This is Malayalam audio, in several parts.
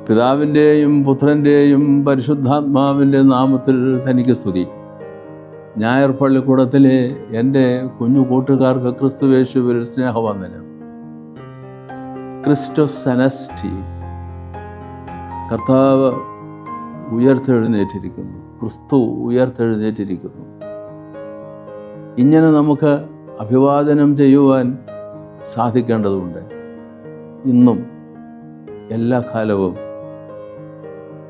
പിതാവിൻ്റെയും പുത്രൻ്റെയും പരിശുദ്ധാത്മാവിൻ്റെ നാമത്തിൽ തനിക്ക് സ്തുതി. ഞായർ പള്ളിക്കൂടത്തിലെ എൻ്റെ കുഞ്ഞു കൂട്ടുകാർക്ക് ക്രിസ്തുവേശുവിൽ സ്നേഹവന്ദനം. ക്രിസ്റ്റോസ് അനസ്റ്റി. കർത്താവ് ഉയർത്തെഴുന്നേറ്റിരിക്കുന്നു. ക്രിസ്തു ഉയർത്തെഴുന്നേറ്റിരിക്കുന്നു. ഇങ്ങനെ നമുക്ക് അഭിവാദനം ചെയ്യുവാൻ സാധിക്കേണ്ടതുണ്ട്. ഇന്നും എല്ലാ കാലവും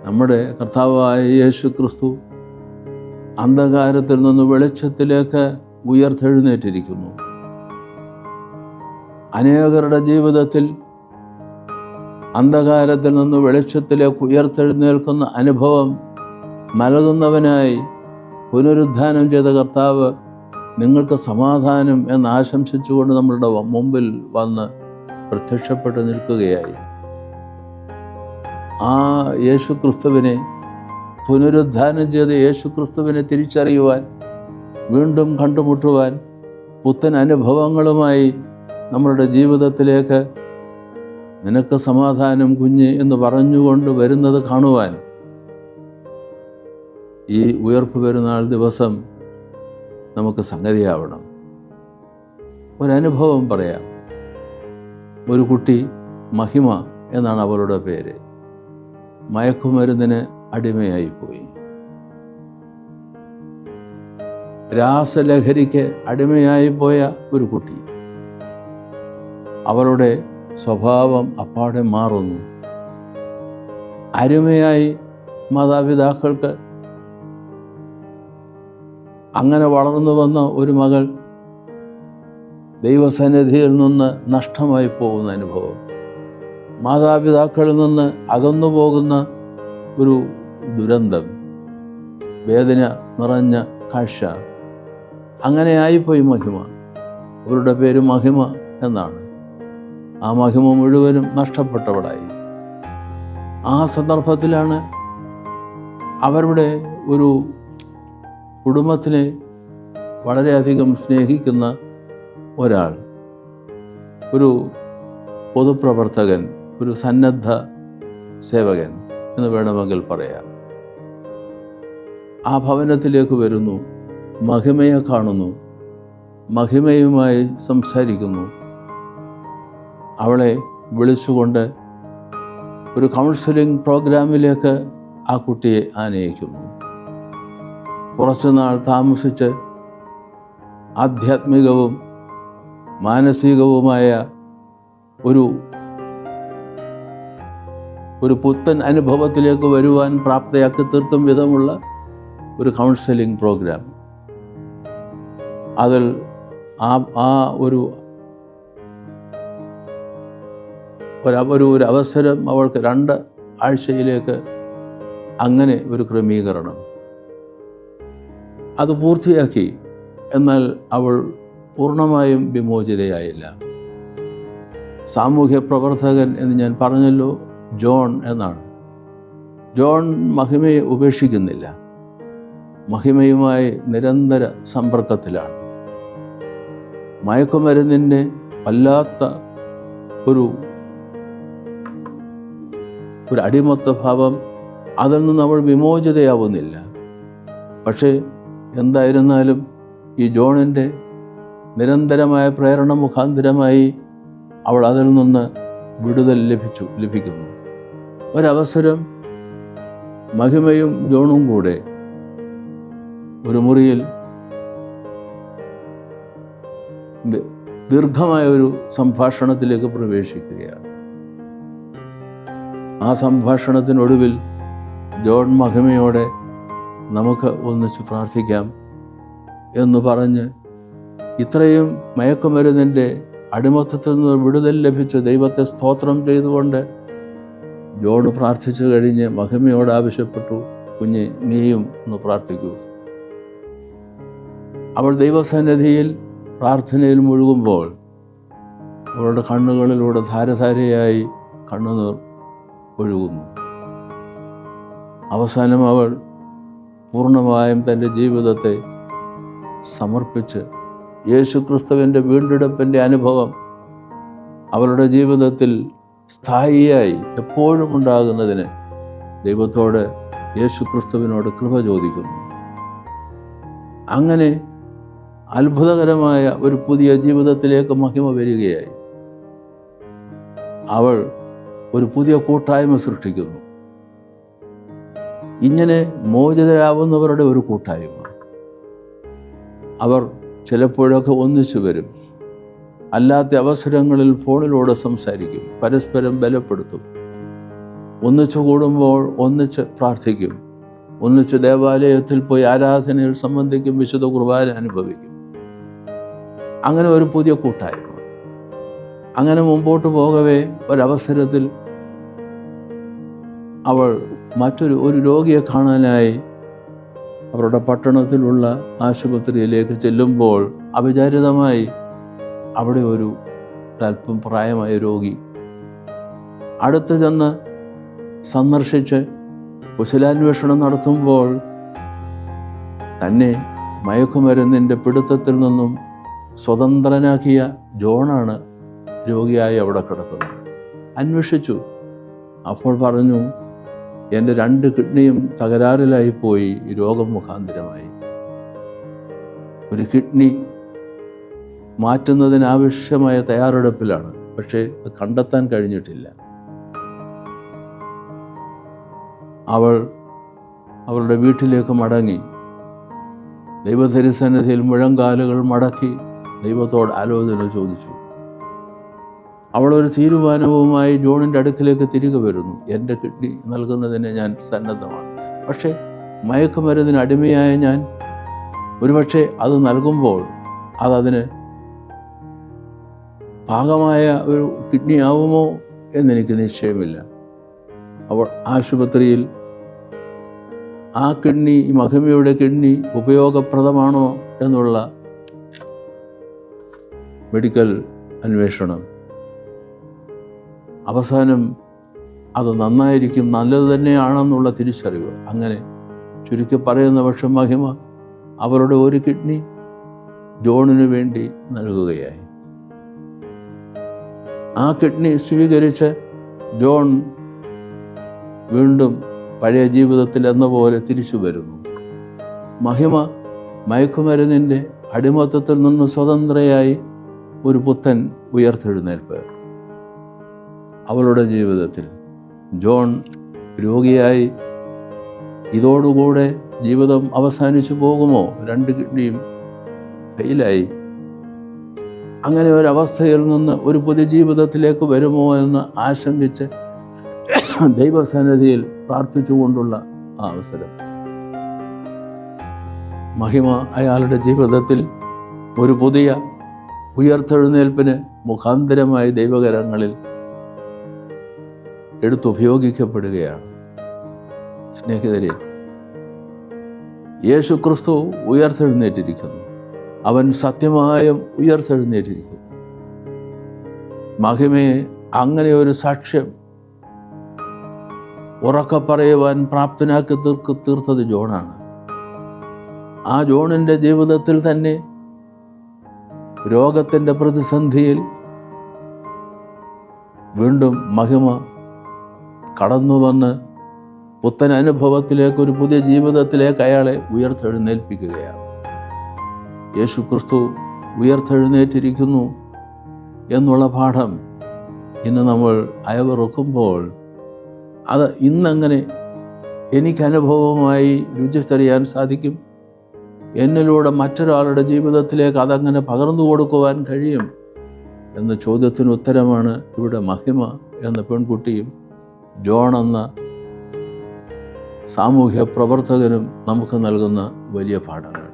നമ്മുടെ കർത്താവായ യേശു ക്രിസ്തു അന്ധകാരത്തിൽ നിന്ന് വെളിച്ചത്തിലേക്ക് ഉയർത്തെഴുന്നേറ്റിരിക്കുന്നു. അനേകരുടെ ജീവിതത്തിൽ അന്ധകാരത്തിൽ നിന്ന് വെളിച്ചത്തിലേക്ക് ഉയർത്തെഴുന്നേൽക്കുന്ന അനുഭവം നൽകുന്നവനായി പുനരുദ്ധാനം ചെയ്ത കർത്താവ് നിങ്ങൾക്ക് സമാധാനം എന്ന് ആശംസിച്ചുകൊണ്ട് നമ്മളുടെ മുമ്പിൽ വന്ന് പ്രത്യക്ഷപ്പെട്ട് നിൽക്കുകയായി. ആ യേശു ക്രിസ്തുവിനെ, പുനരുദ്ധാനം ചെയ്ത യേശു ക്രിസ്തുവിനെ തിരിച്ചറിയുവാൻ, വീണ്ടും കണ്ടുമുട്ടുവാൻ, പുത്തൻ അനുഭവങ്ങളുമായി നമ്മളുടെ ജീവിതത്തിലേക്ക് നിനക്ക് സമാധാനം കുഞ്ഞ് എന്ന് പറഞ്ഞുകൊണ്ട് വരുന്നത് കാണുവാൻ ഈ ഉയർപ്പ് പെരുന്നാൾ ദിവസം നമുക്ക് സംഗതിയാവണം. ഒരനുഭവം പറയാം. ഒരു കുട്ടി, മഹിമ എന്നാണ് അവളുടെ പേര്, മയക്കുമരുന്നിന് അടിമയായിപ്പോയി. രാസലഹരിക്ക് അടിമയായിപ്പോയ ഒരു കുട്ടി. അവളുടെ സ്വഭാവം അപ്പാടെ മാറുന്നു. അരുമയായി മാതാപിതാക്കൾക്ക് അങ്ങനെ വളർന്നു വന്ന ഒരു മകൾ ദൈവസന്നിധിയിൽ നിന്ന് നഷ്ടമായി പോകുന്ന അനുഭവം, മാതാപിതാക്കളിൽ നിന്ന് അകന്നു പോകുന്ന ഒരു ദുരന്തം, വേദന നിറഞ്ഞ കാഴ്ച. അങ്ങനെ ആയിപ്പോയി മഹിമ. അവരുടെ പേര് മഹിമ എന്നാണ്. ആ മഹിമ മുഴുവനും നഷ്ടപ്പെട്ടവളായി. ആ സന്ദർഭത്തിലാണ് അവരുടെ ഒരു കുടുംബത്തിനെ വളരെയധികം സ്നേഹിക്കുന്ന ഒരാൾ, ഒരു പൊതുപ്രവർത്തകൻ, ഒരു സന്നദ്ധ സേവകൻ എന്ന് വേണമെങ്കിൽ പറയാം, ആ ഭവനത്തിലേക്ക് വരുന്നു. മഹിമയെ കാണുന്നു, മഹിമയുമായി സംസാരിക്കുന്നു. അവളെ വിളിച്ചുകൊണ്ട് ഒരു കൗൺസിലിംഗ് പ്രോഗ്രാമിലേക്ക് ആ കുട്ടിയെ ആനയിക്കുന്നു. കുറച്ചുനാൾ താമസിച്ച് ആധ്യാത്മികവും മാനസികവുമായ ഒരു പുത്തൻ അനുഭവത്തിലേക്ക് വരുവാൻ പ്രാപ്തയാക്കി തീർക്കും വിധമുള്ള ഒരു കൗൺസിലിംഗ് പ്രോഗ്രാം. അതിൽ ഒരു അവസരം അവൾക്ക് 2 ആഴ്ചയിലേക്ക് അങ്ങനെ ഒരു ക്രമീകരണം. അത് പൂർത്തിയാക്കി. എന്നാൽ അവൾ പൂർണ്ണമായും വിമോചിതയായില്ല. സാമൂഹ്യ പ്രവർത്തകൻ എന്ന് ഞാൻ പറഞ്ഞല്ലോ, ജോൺ എന്നാണ്. ജോൺ മഹിമയെ ഉപേക്ഷിക്കുന്നില്ല. മഹിമയുമായി നിരന്തര സമ്പർക്കത്തിലാണ്. മയക്കുമരുന്നിൻ്റെ വല്ലാത്ത ഒരു അടിമത്ത ഭാവം, അതിൽ നിന്ന് അവൾ വിമോചിതയാവുന്നില്ല. പക്ഷേ എന്തായിരുന്നാലും ഈ ജോണിൻ്റെ നിരന്തരമായ പ്രേരണ മുഖാന്തരമായി അവൾ അതിൽ നിന്ന് വിടുതൽ ലഭിക്കുന്നു. ഒരവസരം മഹിമയും ജോണും കൂടെ ഒരു മുറിയിൽ ദീർഘമായ ഒരു സംഭാഷണത്തിലേക്ക് പ്രവേശിക്കുകയാണ്. ആ സംഭാഷണത്തിനൊടുവിൽ ജോൺ മഹിമയോടെ നമുക്ക് ഒന്നിച്ച് പ്രാർത്ഥിക്കാം എന്ന് പറഞ്ഞ്, ഇത്രയും മയക്കുമരുന്നിൻ്റെ അടിമത്തത്തിൽ നിന്ന് വിടുതൽ ലഭിച്ച് ദൈവത്തെ സ്തോത്രം ചെയ്തുകൊണ്ട് ജോൺ പ്രാർത്ഥിച്ചു കഴിഞ്ഞ് മഹിമയോട് ആവശ്യപ്പെട്ടു, കുഞ്ഞ് നീയും ഒന്ന് പ്രാർത്ഥിക്കൂ. അവൾ ദൈവസന്നിധിയിൽ പ്രാർത്ഥനയിൽ മുഴുകുമ്പോൾ അവളുടെ കണ്ണുകളിലൂടെ ധാരധാരയായി കണ്ണുനീർ ഒഴുകുന്നു. അവസാനം അവൾ പൂർണ്ണമായും തൻ്റെ ജീവിതത്തെ സമർപ്പിച്ച് യേശു ക്രിസ്തുവിൻ്റെ വീണ്ടെടുപ്പിൻ്റെ അനുഭവം അവളുടെ ജീവിതത്തിൽ സ്ഥായിയായി എപ്പോഴും ഉണ്ടാകുന്നതിന് ദൈവത്തോട്, യേശു ക്രിസ്തുവിനോട് കൃപ ചോദിക്കുന്നു. അങ്ങനെ അത്ഭുതകരമായ ഒരു പുതിയ ജീവിതത്തിലേക്ക് മഹിമ വരികയായി. അവൾ ഒരു പുതിയ കൂട്ടായ്മ സൃഷ്ടിക്കുന്നു. ഇങ്ങനെ മോചിതരാവുന്നവരുടെ ഒരു കൂട്ടായ്മ. അവർ ചിലപ്പോഴൊക്കെ ഒന്നിച്ചു വരും. അല്ലാത്ത അവസരങ്ങളിൽ ഫോണിലൂടെ സംസാരിക്കും, പരസ്പരം ബലപ്പെടുത്തും. ഒന്നിച്ചു കൂടുമ്പോൾ ഒന്നിച്ച് പ്രാർത്ഥിക്കും, ഒന്നിച്ച് ദേവാലയത്തിൽ പോയി ആരാധനയിൽ സംബന്ധിക്കും, വിശുദ്ധ കുർബാന അനുഭവിക്കും. അങ്ങനെ ഒരു പുതിയ കൂട്ടായ്മ. അങ്ങനെ മുമ്പോട്ട് പോകവേ ഒരവസരത്തിൽ അവൾ ഒരു രോഗിയെ കാണാനായി അവരുടെ പട്ടണത്തിലുള്ള ആശുപത്രിയിലേക്ക് ചെല്ലുമ്പോൾ അവിചാരിതമായി അവിടെ ഒരല്പം പ്രായമായ രോഗി അടുത്ത് ചെന്ന് സന്ദർശിച്ച് കുശലാന്വേഷണം നടത്തുമ്പോൾ തന്നെ മയക്കുമരുന്നിൻ്റെ പിടുത്തത്തിൽ നിന്നും സ്വതന്ത്രനാക്കിയ ജോണാണ് രോഗിയായി അവിടെ കിടക്കുന്നത്. അന്വേഷിച്ചു. അപ്പോൾ പറഞ്ഞു, എൻ്റെ 2 കിഡ്നിയും തകരാറിലായിപ്പോയി, രോഗം മുഖാന്തരമായി. ഒരു കിഡ്നി മാറ്റുന്നതിനാവശ്യമായ തയ്യാറെടുപ്പിലാണ്, പക്ഷേ അത് കണ്ടെത്താൻ കഴിഞ്ഞിട്ടില്ല. അവളുടെ വീട്ടിലേക്ക് മടങ്ങി ദൈവതിരുസന്നിധിയിൽ മുഴങ്കാലുകൾ മടക്കി ദൈവത്തോട് ആലോചന ചോദിച്ചു. അവളൊരു തീരുമാനവുമായി ജോണിൻ്റെ അടുക്കിലേക്ക് തിരികെ വരുന്നു. എൻ്റെ കിഡ്നി നൽകുന്നതിന് ഞാൻ സന്നദ്ധമാണ്, പക്ഷേ മയക്കുമരുന്നിന് അടിമയായ ഞാൻ ഒരുപക്ഷെ അത് നൽകുമ്പോൾ അതതിന് പാകമായ ഒരു കിഡ്നി ആവുമോ എന്നെനിക്ക് നിശ്ചയമില്ല. അവൾ ആശുപത്രിയിൽ ആ കിഡ്നി, മഹിമയുടെ കിഡ്നി ഉപയോഗപ്രദമാണോ എന്നുള്ള മെഡിക്കൽ അന്വേഷണം. അവസാനം അത് നന്നായിരിക്കും, നല്ലത് തന്നെയാണെന്നുള്ള തിരിച്ചറിവ്. അങ്ങനെ ചുരുക്കി പറയുന്ന പക്ഷം മഹിമ അവരുടെ ഒരു കിഡ്നി ജോണിന് വേണ്ടി നൽകുകയായി. ആ കിഡ്നി സ്വീകരിച്ച് ജോൺ വീണ്ടും പഴയ ജീവിതത്തിൽ എന്ന പോലെ തിരിച്ചു വരുന്നു. മഹിമ മയക്കുമരുന്നിൻ്റെ അടിമത്തത്തിൽ നിന്ന് സ്വതന്ത്രയായി ഒരു പുത്തൻ ഉയർത്തെഴുന്നേൽപ്പ് അവളുടെ ജീവിതത്തിൽ. ജോൺ രോഗിയായി. ഇതോടുകൂടെ ജീവിതം അവസാനിച്ചു പോകുമോ? 2 കിഡ്നിയും ഫെയിലായി. അങ്ങനെ ഒരവസ്ഥയിൽ നിന്ന് ഒരു പുതിയ ജീവിതത്തിലേക്ക് വരുമോ എന്ന് ആശങ്കിച്ച് ദൈവസന്നിധിയിൽ പ്രാർത്ഥിച്ചുകൊണ്ടുള്ള ആ അവസരം. മഹിമ അയാളുടെ ജീവിതത്തിൽ ഒരു പുതിയ ഉയർത്തെഴുന്നേൽപ്പിന് മുഖാന്തരമായി ദൈവകരങ്ങളിൽ എടുത്തുപയോഗിക്കപ്പെടുകയാണ്. സ്നേഹിതരെ, യേശു ക്രിസ്തു ഉയർത്തെഴുന്നേറ്റിരിക്കുന്നു. അവൻ സത്യമായും ഉയർത്തെഴുന്നേറ്റിരിക്കുന്നു. മഹിമയെ അങ്ങനെ ഒരു സാക്ഷ്യം ഉറക്കെ പറയുവാൻ പ്രാപ്തനാക്കി തീർത്തത് ജോണാണ്. ആ ജോണിൻ്റെ ജീവിതത്തിൽ തന്നെ രോഗത്തിൻ്റെ പ്രതിസന്ധിയിൽ വീണ്ടും മഹിമ കടന്നു വന്ന് പുത്തൻ അനുഭവത്തിലേക്ക്, ഒരു പുതിയ ജീവിതത്തിലേക്ക് അയാളെ ഉയർത്തെഴുന്നേൽപ്പിക്കുകയാണ്. യേശു ക്രിസ്തു ഉയർത്തെഴുന്നേറ്റിരിക്കുന്നു എന്നുള്ള പാഠം ഇന്ന് നമ്മൾ അയവിറക്കുമ്പോൾ അത് ഇന്നങ്ങനെ എനിക്ക് അനുഭവമായി രുചിച്ചറിയാൻ സാധിക്കും. എന്നിലൂടെ മറ്റൊരാളുടെ ജീവിതത്തിലേക്ക് അതങ്ങനെ പകർന്നു കൊടുക്കുവാൻ കഴിയും എന്ന ചോദ്യത്തിന് ഉത്തരമാണ് ഇവിടെ മഹിമ എന്ന പെൺകുട്ടിയും ജോൺ എന്ന സാമൂഹ്യ പ്രവർത്തകനും നമുക്ക് നൽകുന്ന വലിയ പാഠങ്ങൾ.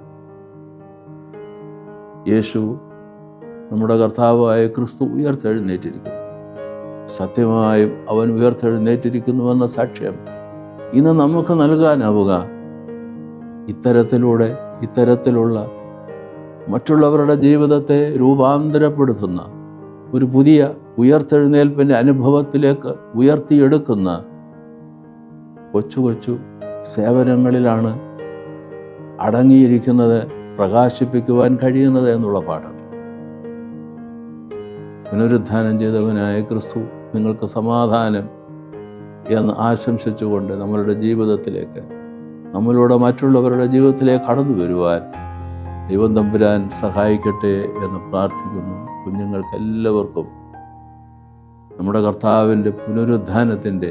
യേശു, നമ്മുടെ കർത്താവായ ക്രിസ്തു ഉയർത്തെഴുന്നേറ്റിരിക്കുന്നു. സത്യമായും അവൻ ഉയർത്തെഴുന്നേറ്റിരിക്കുന്നുവെന്ന സാക്ഷ്യം ഇന്ന് നമുക്ക് നൽകാനാവുക ഇത്തരത്തിലുള്ള മറ്റുള്ളവരുടെ ജീവിതത്തെ രൂപാന്തരപ്പെടുത്തുന്ന ഒരു പുതിയ ഉയർത്തെഴുന്നേൽപ്പിൻ്റെ അനുഭവത്തിലേക്ക് ഉയർത്തിയെടുക്കുന്ന കൊച്ചു കൊച്ചു സേവനങ്ങളിലാണ് അടങ്ങിയിരിക്കുന്നത്, പ്രകാശിപ്പിക്കുവാൻ കഴിയുന്നത് എന്നുള്ള പാഠം. പുനരുദ്ധാനം ചെയ്തവനായ ക്രിസ്തു നിങ്ങൾക്ക് സമാധാനം എന്ന് ആശംസിച്ചുകൊണ്ട് നമ്മളുടെ ജീവിതത്തിലേക്ക്, നമ്മളിലൂടെ മറ്റുള്ളവരുടെ ജീവിതത്തിലേക്ക് കടന്നു വരുവാൻ ദൈവം തമ്പുരാൻ സഹായിക്കട്ടെ എന്ന് പ്രാർത്ഥിക്കുന്നു. കുഞ്ഞുങ്ങൾക്ക് എല്ലാവർക്കും നമ്മുടെ കർത്താവിൻ്റെ പുനരുത്ഥാനത്തിൻ്റെ